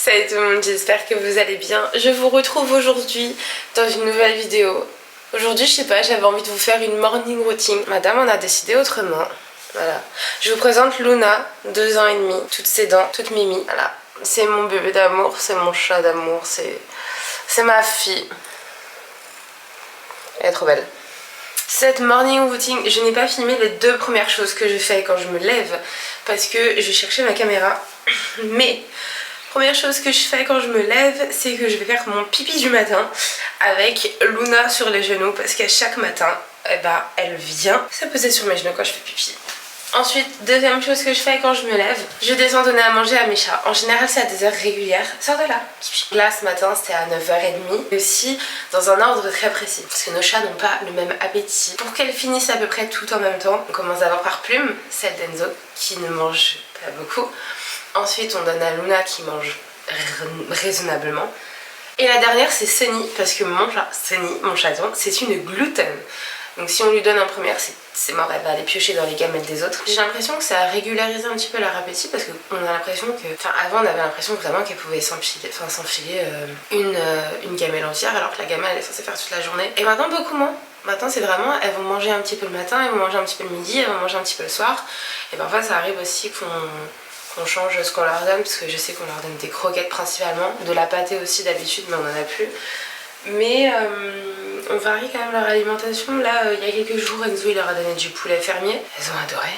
Salut tout le monde, j'espère que vous allez bien. Je vous retrouve aujourd'hui dans une nouvelle vidéo. Aujourd'hui, je sais pas, j'avais envie de vous faire une morning routine. Madame en a décidé autrement. Voilà. Je vous présente Luna, 2 ans et demi, toutes ses dents, toute mimi. Voilà. C'est mon bébé d'amour, c'est mon chat d'amour, c'est ma fille. Elle est trop belle. Cette morning routine, je n'ai pas filmé les 2 premières choses que je fais quand je me lève parce que je cherchais ma caméra. Mais première chose que je fais quand je me lève, c'est que je vais faire mon pipi du matin avec Luna sur les genoux parce qu'à chaque matin, elle vient se poser sur mes genoux quand je fais pipi. Ensuite, deuxième chose que je fais quand je me lève, je descends donner à manger à mes chats. En général, c'est à des heures régulières. Sors de là. Là, ce matin, c'était à 9h30. Mais aussi dans un ordre très précis. Parce que nos chats n'ont pas le même appétit. Pour qu'elles finissent à peu près tout en même temps, on commence d'abord par Plume, celle d'Enzo, qui ne mange pas beaucoup. Ensuite, on donne à Luna qui mange raisonnablement. Et la dernière, c'est Sunny, parce que mon chat, Sunny, mon chaton, c'est une gluten. Donc si on lui donne un premier, c'est mort, elle va aller piocher dans les gamelles des autres. J'ai l'impression que ça a régularisé un petit peu leur appétit parce qu'on a l'impression que... Enfin avant on avait l'impression vraiment qu'elle pouvait s'enfiler une gamelle entière alors que la gamelle elle est censée faire toute la journée. Et maintenant beaucoup moins. Maintenant c'est vraiment, elles vont manger un petit peu le matin, elles vont manger un petit peu le midi, elles vont manger un petit peu le soir. Et parfois ça arrive aussi qu'on change ce qu'on leur donne parce que je sais qu'on leur donne des croquettes principalement, de la pâtée aussi d'habitude mais on en a plus. Mais on varie quand même leur alimentation. Là, il y a quelques jours, Enzo il leur a donné du poulet fermier. Elles ont adoré.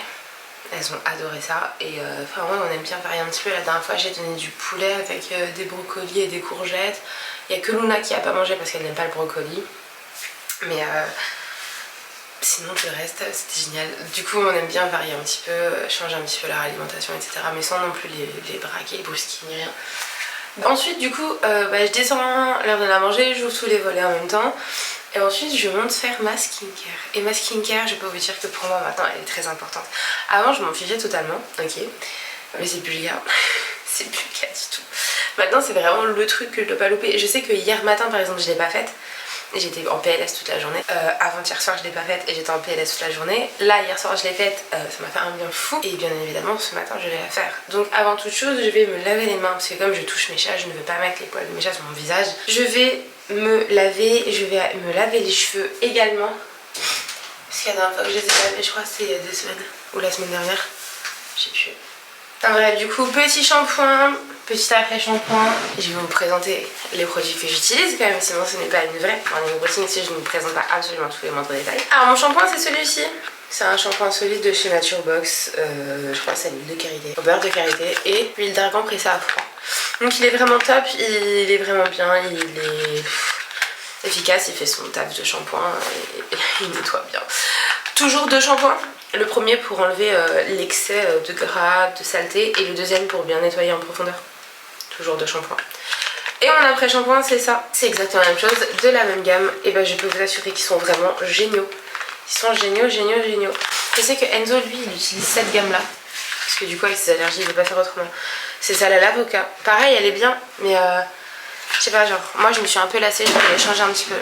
Elles ont adoré ça. Et enfin, ouais, on aime bien varier un petit peu. La dernière fois, j'ai donné du poulet avec des brocolis et des courgettes. Il n'y a que Luna qui n'a pas mangé parce qu'elle n'aime pas le brocoli. Mais sinon, tout le reste, c'était génial. Du coup, on aime bien varier un petit peu, changer un petit peu leur alimentation, etc. Mais sans non plus les braquer, les brusquer, ni rien. Ensuite du coup je descends leur donner à manger, j'ouvre tous les volets en même temps et ensuite je monte faire ma skincare. Et ma skincare, je peux vous dire que pour moi maintenant elle est très importante. Avant je m'en fichais totalement, ok, mais c'est plus le cas. C'est plus le cas du tout. Maintenant c'est vraiment le truc que je dois pas louper. Je sais que hier matin par exemple je l'ai pas faite. J'étais en PLS toute la journée. Avant-hier soir je l'ai pas faite et j'étais en PLS toute la journée. Là hier soir je l'ai faite, ça m'a fait un bien fou. Et bien évidemment ce matin je vais la faire. Donc avant toute chose je vais me laver les mains parce que comme je touche mes chats, je ne veux pas mettre les poils de mes chats sur mon visage. Je vais me laver, je vais me laver les cheveux également. Parce que la dernière fois que je les ai lavés, je crois que c'était il y a 2 semaines. Ou la semaine dernière. Je sais plus. Enfin bref, du coup, petit shampoing, petit après-shampoing. Je vais vous présenter les produits que j'utilise quand même, sinon ce n'est pas une vraie morning routine si je ne vous présente pas absolument tous les moindres détails. Alors mon shampoing c'est celui-ci. C'est un shampoing solide de chez Nature Box. Je crois que c'est l'huile de karité, au beurre de karité et l'huile d'argan pressée à froid. Donc il est vraiment top, il est vraiment bien, il est efficace, il fait son taf de shampoing et il nettoie bien. Toujours 2 shampoings. Le premier pour enlever l'excès de gras, de saleté et le deuxième pour bien nettoyer en profondeur. Toujours 2 shampoings. Et mon après-shampoing c'est ça. C'est exactement la même chose, de la même gamme. Et je peux vous assurer qu'ils sont vraiment géniaux. Ils sont géniaux. Je sais que Enzo lui il utilise cette gamme là. Parce que du coup avec ses allergies il ne peut pas faire autrement. C'est celle à l'avocat. Pareil elle est bien mais je sais pas genre moi je me suis un peu lassée, je voulais changer un petit peu.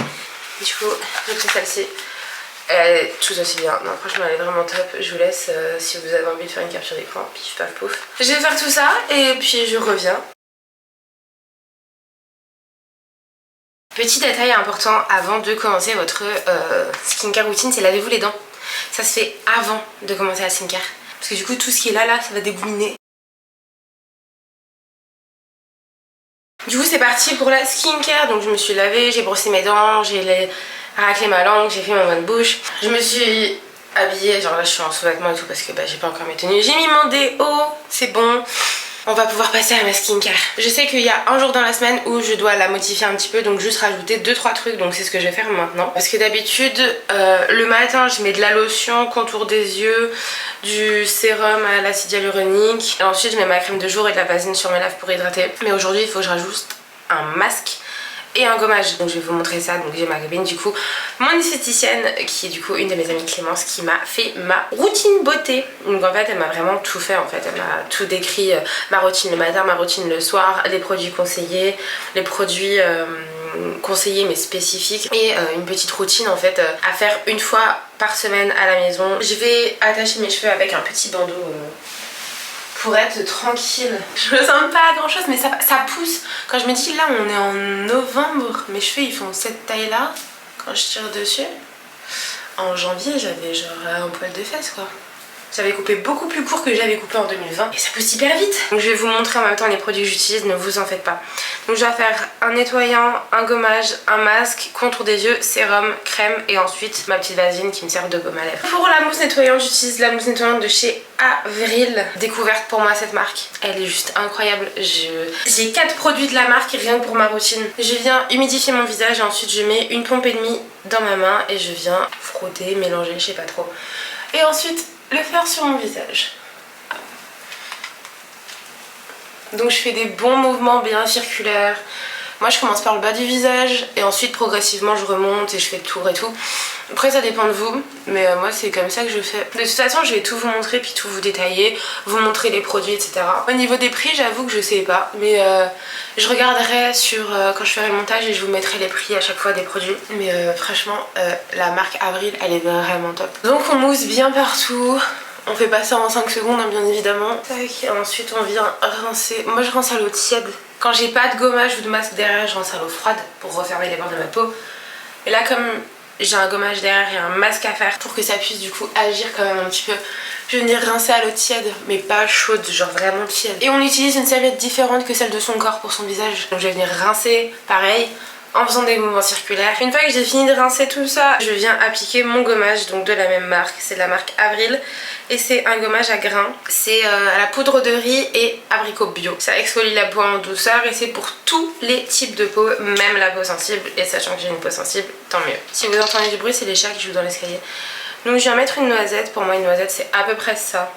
Du coup j'ai pris celle-ci. Elle est tout aussi bien, non franchement elle est vraiment top. Je vous laisse si vous avez envie de faire une capture d'écran, pif paf pouf. Je vais faire tout ça et puis je reviens. Petit détail important avant de commencer votre skincare routine, c'est lavez-vous les dents. Ça se fait avant de commencer la skincare. Parce que du coup tout ce qui est là ça va dégouliner. Du coup c'est parti pour la skincare. Donc je me suis lavée, j'ai brossé mes dents, j'ai raclé ma langue, j'ai fait mon bain de bouche. Je me suis habillée, genre là je suis en sous-vêtements et tout parce que j'ai pas encore mes tenues. J'ai mis mon déo, c'est bon. On va pouvoir passer à ma skincare. Je sais qu'il y a un jour dans la semaine où je dois la modifier un petit peu, donc juste rajouter 2-3 trucs, donc c'est ce que je vais faire maintenant. Parce que d'habitude, le matin je mets de la lotion, contour des yeux, du sérum à l'acide hyaluronique. Et ensuite je mets ma crème de jour et de la vaseline sur mes lèvres pour hydrater. Mais aujourd'hui il faut que je rajoute un masque et un gommage, donc je vais vous montrer ça. Donc j'ai ma copine du coup, mon esthéticienne qui est du coup une de mes amies, Clémence, qui m'a fait ma routine beauté. Donc en fait elle m'a vraiment tout fait, en fait elle m'a tout décrit, ma routine le matin, ma routine le soir, les produits conseillés, les produits conseillés mais spécifiques et une petite routine en fait à faire une fois par semaine à la maison. Je vais attacher mes cheveux avec un petit bandeau pour être tranquille. Je ressens pas grand chose mais ça pousse. Quand je me dis là on est en novembre, mes cheveux ils font cette taille là quand je tire dessus. En janvier j'avais genre un poil de fesse quoi. J'avais coupé beaucoup plus court que j'avais coupé en 2020 et ça pousse hyper vite. Donc je vais vous montrer en même temps les produits que j'utilise, ne vous en faites pas. Donc je vais faire un nettoyant, un gommage, un masque, contour des yeux, sérum, crème et ensuite ma petite vaseline qui me sert de baume à lèvres. Pour la mousse nettoyante, j'utilise la mousse nettoyante de chez Avril. Découverte pour moi cette marque, elle est juste incroyable. J'ai 4 produits de la marque rien que pour ma routine. Je viens humidifier mon visage et ensuite je mets une pompe et demie dans ma main et je viens frotter, mélanger, je sais pas trop. Et ensuite le faire sur mon visage. Donc je fais des bons mouvements bien circulaires. Moi je commence par le bas du visage et ensuite progressivement je remonte et je fais le tour et tout. Après ça dépend de vous, mais moi c'est comme ça que je fais. De toute façon je vais tout vous montrer puis tout vous détailler, vous montrer les produits etc. Au niveau des prix j'avoue que je sais pas, mais je regarderai quand je ferai le montage et je vous mettrai les prix à chaque fois des produits. Mais franchement la marque Avril elle est vraiment top. Donc on mousse bien partout. On fait pas ça en 5 secondes hein, bien évidemment. Tac. Ensuite on vient rincer. Moi je rince à l'eau tiède. Quand j'ai pas de gommage ou de masque derrière, je rince à l'eau froide pour refermer les pores de ma peau. Et là comme j'ai un gommage derrière et un masque à faire pour que ça puisse du coup agir quand même un petit peu, je vais venir rincer à l'eau tiède mais pas chaude, genre vraiment tiède. Et on utilise une serviette différente que celle de son corps pour son visage. Donc je vais venir rincer pareil en faisant des mouvements circulaires. Une fois que j'ai fini de rincer tout ça, je viens appliquer mon gommage, donc de la même marque, c'est de la marque Avril et c'est un gommage à grains. C'est à la poudre de riz et abricot bio. Ça exfolie la peau en douceur et c'est pour tous les types de peau, même la peau sensible, et sachant que j'ai une peau sensible, tant mieux. Si vous entendez du bruit, c'est les chats qui jouent dans l'escalier. Donc je viens mettre une noisette, pour moi une noisette c'est à peu près ça.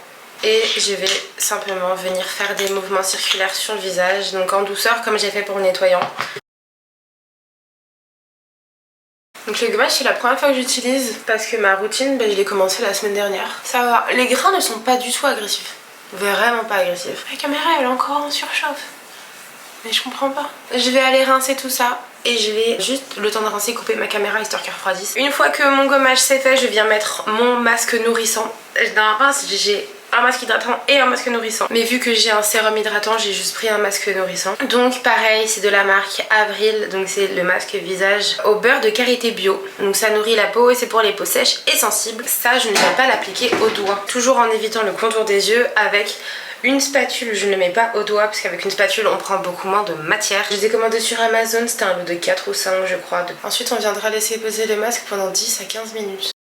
Et je vais simplement venir faire des mouvements circulaires sur le visage, donc en douceur comme j'ai fait pour le nettoyant. Donc le gommage c'est la première fois que j'utilise parce que ma routine je l'ai commencé la semaine dernière. Ça va, les grains ne sont pas du tout agressifs. Vraiment pas agressifs. La caméra elle est encore en surchauffe. Mais je comprends pas. Je vais aller rincer tout ça et je vais juste le temps de rincer couper ma caméra histoire qu'elle refroidisse. Une fois que mon gommage c'est fait, je viens mettre mon masque nourrissant. Dans la pince j'ai un masque hydratant et un masque nourrissant. Mais vu que j'ai un sérum hydratant, j'ai juste pris un masque nourrissant. Donc pareil, c'est de la marque Avril. Donc c'est le masque visage au beurre de karité bio. Donc ça nourrit la peau et c'est pour les peaux sèches et sensibles. Ça, je ne vais pas l'appliquer au doigt. Toujours en évitant le contour des yeux avec une spatule. Je ne le mets pas au doigt parce qu'avec une spatule, on prend beaucoup moins de matière. Je les ai commandés sur Amazon. C'était un lot de 4 ou 5 je crois. Ensuite, on viendra laisser poser le masque pendant 10 à 15 minutes.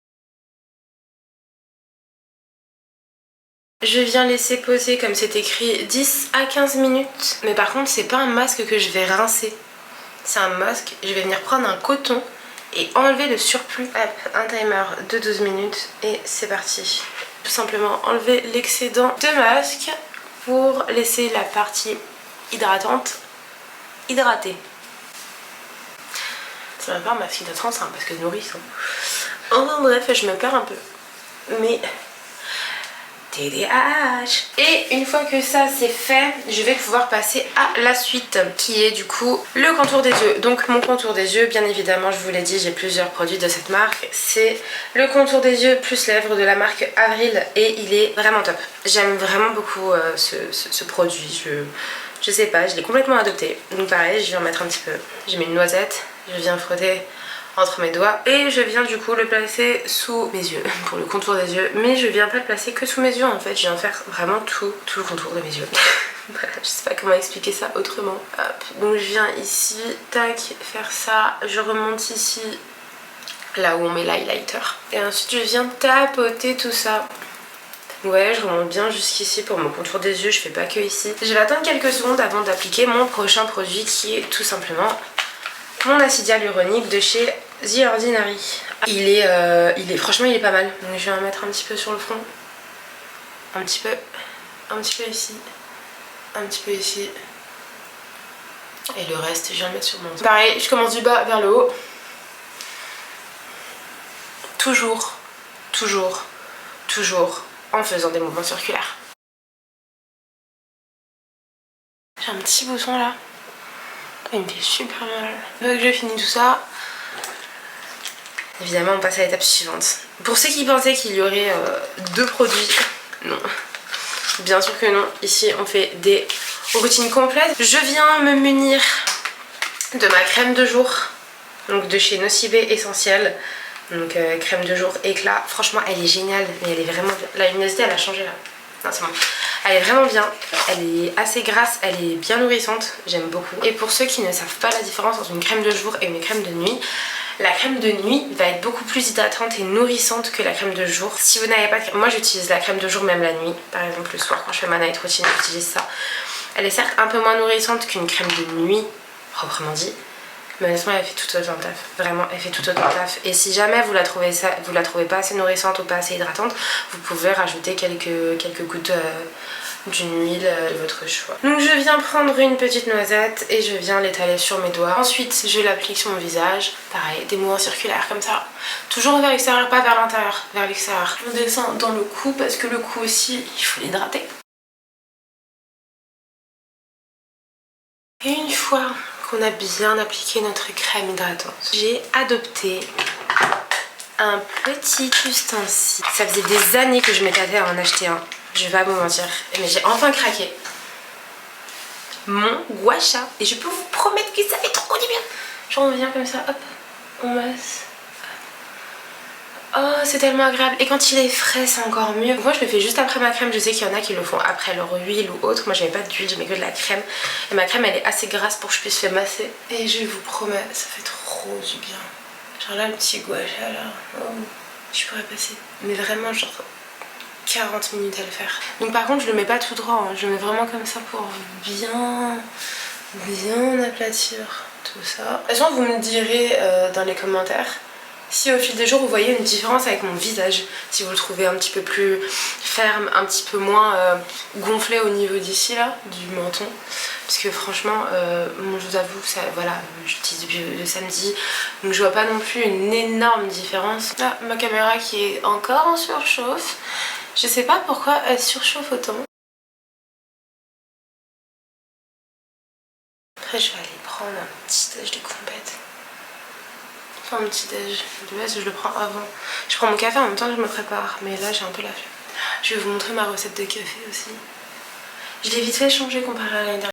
Je viens laisser poser comme c'est écrit 10 à 15 minutes. Mais par contre c'est pas un masque que je vais rincer. C'est un masque, je vais venir prendre un coton et enlever le surplus. Hop, un timer de 12 minutes et c'est parti. Tout simplement enlever l'excédent de masque pour laisser la partie hydratante hydratée. C'est même pas un masque hydratant, c'est un masque nourrissant. Enfin bref, je me perds un peu. Mais TDAH. Et une fois que ça c'est fait, je vais pouvoir passer à la suite qui est du coup le contour des yeux. Donc mon contour des yeux, bien évidemment, je vous l'ai dit, j'ai plusieurs produits de cette marque. C'est le contour des yeux plus lèvres de la marque Avril et il est vraiment top. J'aime vraiment beaucoup ce produit. Je sais pas, je l'ai complètement adopté. Donc pareil, je viens en mettre un petit peu. J'ai mis une noisette, je viens frotter entre mes doigts et je viens du coup le placer sous mes yeux pour le contour des yeux, mais je viens pas le placer que sous mes yeux en fait, je viens faire vraiment tout le contour de mes yeux. Voilà, je sais pas comment expliquer ça autrement. Hop. Donc je viens ici, tac, faire ça, je remonte ici là où on met l'highlighter et ensuite je viens tapoter tout ça. Ouais, je remonte bien jusqu'ici pour mon contour des yeux, je fais pas que ici. Je vais attendre quelques secondes avant d'appliquer mon prochain produit qui est tout simplement mon acide hyaluronique de chez The Ordinary. Franchement il est pas mal. Donc je vais en mettre un petit peu sur le front. Un petit peu ici. Un petit peu ici. Et le reste je viens le mettre sur mon dos. Pareil, je commence du bas vers le haut. Toujours en faisant des mouvements circulaires. J'ai un petit bouton là. Il me fait super mal. Une fois que j'ai fini tout ça, évidemment on passe à l'étape suivante. Pour ceux qui pensaient qu'il y aurait deux produits, non. Bien sûr que non, ici on fait des routines complètes. Je viens me munir de ma crème de jour, donc de chez Nocibé Essentiel. Donc crème de jour éclat, franchement elle est géniale, mais elle est vraiment bien. La luminosité elle a changé là, non c'est bon. Elle est vraiment bien, elle est assez grasse, elle est bien nourrissante, j'aime beaucoup. Et pour ceux qui ne savent pas la différence entre une crème de jour et une crème de nuit, la crème de nuit va être beaucoup plus hydratante et nourrissante que la crème de jour. Si vous n'avez pas de crème, moi j'utilise la crème de jour même la nuit, par exemple le soir quand je fais ma night routine j'utilise ça. Elle est certes un peu moins nourrissante qu'une crème de nuit, proprement dit. Mais honnêtement elle fait tout autant le taf, vraiment elle fait tout autant le taf. Et si jamais vous la trouvez pas assez nourrissante ou pas assez hydratante, vous pouvez rajouter quelques gouttes d'une huile de votre choix. Donc je viens prendre une petite noisette et je viens l'étaler sur mes doigts. Ensuite je l'applique sur mon visage, pareil, des mouvements circulaires comme ça. Toujours vers l'extérieur, pas vers l'intérieur, vers l'extérieur. On descend dans le cou parce que le cou aussi il faut l'hydrater. Et une fois qu'on a bien appliqué notre crème hydratante, j'ai adopté un petit ustensile. Ça faisait des années que je m'étais à en acheter un, je vais pas vous mentir, mais j'ai enfin craqué. Mon gua sha, et je peux vous promettre que ça fait trop du bien. Genre on vient comme ça, hop, on masse. Oh c'est tellement agréable, et quand il est frais c'est encore mieux. Moi je le fais juste après ma crème, je sais qu'il y en a qui le font après leur huile ou autre. Moi j'avais pas d'huile, je mets que de la crème, et ma crème elle est assez grasse pour que je puisse faire masser. Et je vous promets, ça fait trop du bien. Genre là le petit gua sha là, oh, je pourrais passer, mais vraiment genre 40 minutes à le faire. Donc par contre je le mets pas tout droit, hein. Je le mets vraiment comme ça pour bien aplatir tout ça. De toute façon vous me direz dans les commentaires si au fil des jours vous voyez une différence avec mon visage, si vous le trouvez un petit peu plus ferme, un petit peu moins gonflé au niveau d'ici là, du menton. Parce que franchement, je vous avoue, ça, voilà, j'utilise depuis le samedi, donc je vois pas non plus une énorme différence. Là, ma caméra qui est encore en surchauffe. Je sais pas pourquoi elle surchauffe autant. Après je vais aller prendre un petit déj de compète. Enfin un petit déj, de base je le prends avant. Je prends mon café en même temps que je me prépare, mais là j'ai un peu la flemme. Je vais vous montrer ma recette de café aussi. Je l'ai vite fait changer comparé à l'année dernière.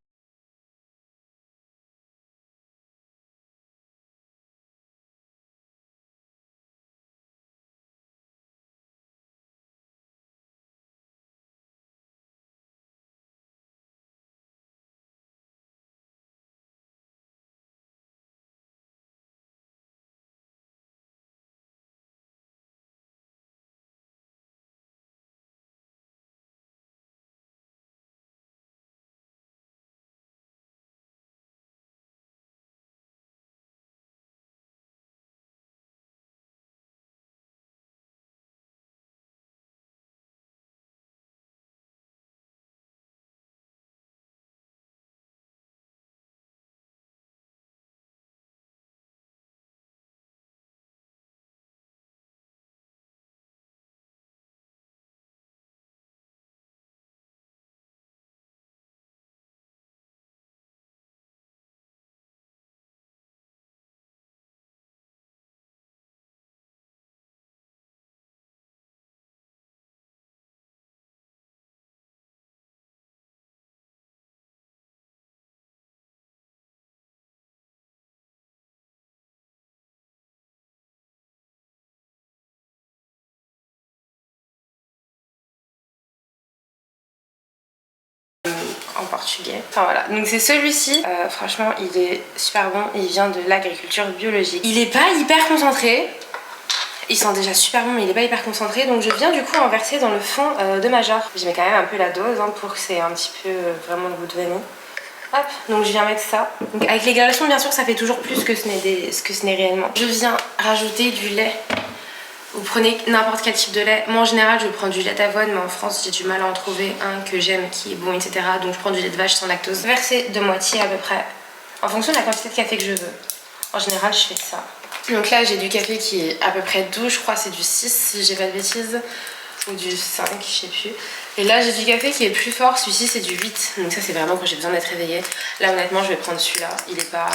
En portugais. Enfin voilà, donc c'est celui-ci. Franchement, il est super bon. Il vient de l'agriculture biologique. Il est pas hyper concentré. Il sent déjà super bon, mais il est pas hyper concentré. Donc je viens du coup en verser dans le fond de ma jarre. Je mets quand même un peu la dose hein, pour que c'est un petit peu vraiment le goût de vanille. Hop, donc je viens mettre ça. Donc avec les gradations, bien sûr, ça fait toujours plus que ce n'est réellement. Je viens rajouter du lait. Vous prenez n'importe quel type de lait. Moi en général je prends du lait d'avoine, mais en France j'ai du mal à en trouver un que j'aime, qui est bon, etc. Donc je prends du lait de vache sans lactose. Versez de moitié à peu près, en fonction de la quantité de café que je veux. En général je fais ça. Donc là j'ai du café qui est à peu près 12, je crois c'est du 6 si j'ai pas de bêtises. Ou du 5, je sais plus. Et là j'ai du café qui est plus fort, celui-ci c'est du 8. Donc ça c'est vraiment quand j'ai besoin d'être réveillée. Là honnêtement je vais prendre celui-là, il est pas...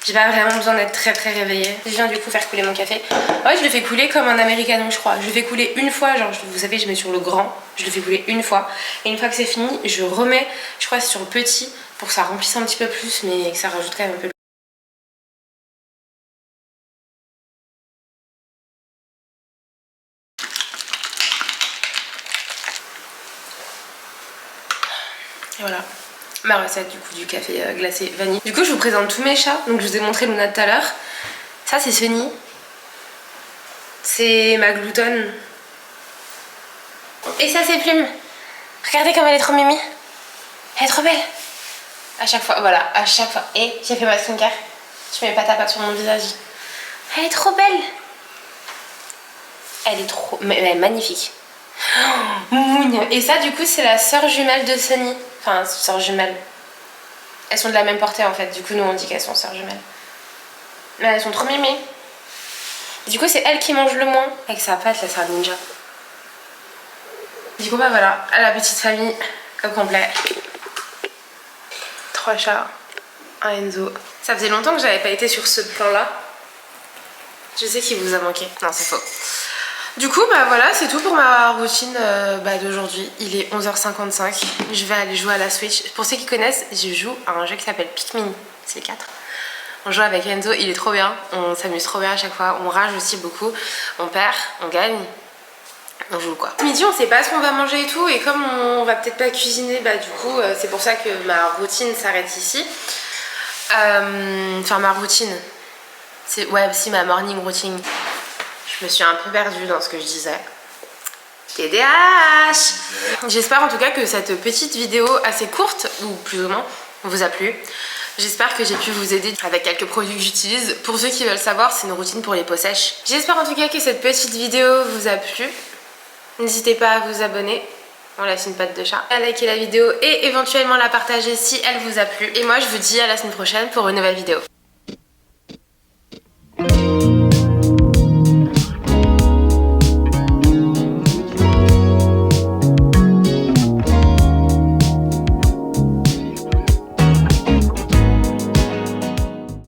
J'ai pas vraiment besoin d'être très réveillée. Je viens du coup faire couler mon café. Ouais, je le fais couler comme un americano, je crois. Je le fais couler une fois, genre vous savez, je mets sur le grand, je le fais couler une fois. Et une fois que c'est fini, je remets, je crois, sur le petit pour que ça remplisse un petit peu plus, mais que ça rajoute quand même un peu. Et voilà. Ma recette du coup du café glacé vanille. Du coup je vous présente tous mes chats. Donc je vous ai montré Luna tout à l'heure. Ça c'est Sunny. C'est ma gloutonne. Et ça c'est Plume. Regardez comme elle est trop mimi. Elle est trop belle. À chaque fois, voilà, à chaque fois. Et j'ai fait ma skincare. Je mets pas ta pâte sur mon visage. Elle est trop belle. Elle est trop... Mais elle est magnifique. Oh, et ça du coup c'est la sœur jumelle de Sunny. Enfin, sœur jumelle. Elles sont de la même portée en fait. Du coup nous on dit qu'elles sont sœurs jumelles. Mais elles sont trop mimées. Du coup c'est elle qui mange le moins. Avec sa patte là, c'est un ninja. Du coup bah voilà, la petite famille au complet. 3 chats, un Enzo. Ça faisait longtemps que j'avais pas été sur ce plan là. Je sais qu'il vous a manqué. Non c'est faux. Du coup bah voilà, c'est tout pour ma routine d'aujourd'hui. Il est 11h55. Je vais aller jouer à la Switch. Pour ceux qui connaissent, je joue à un jeu qui s'appelle Pikmin. C'est 4. On joue avec Enzo, il est trop bien. On s'amuse trop bien à chaque fois. On rage aussi beaucoup. On perd, on gagne. On joue quoi. Ce midi on sait pas ce qu'on va manger et tout. Et comme on va peut-être pas cuisiner, bah du coup c'est pour ça que ma routine s'arrête ici. Enfin ma routine. Ouais si ma morning routine. Je me suis un peu perdue dans ce que je disais. TDAH. J'espère en tout cas que cette petite vidéo assez courte, ou plus ou moins, vous a plu. J'espère que j'ai pu vous aider avec quelques produits que j'utilise. Pour ceux qui veulent savoir, c'est une routine pour les peaux sèches. J'espère en tout cas que cette petite vidéo vous a plu. N'hésitez pas à vous abonner. On laisse une patte de chat. À liker la vidéo et éventuellement la partager si elle vous a plu. Et moi je vous dis à la semaine prochaine pour une nouvelle vidéo.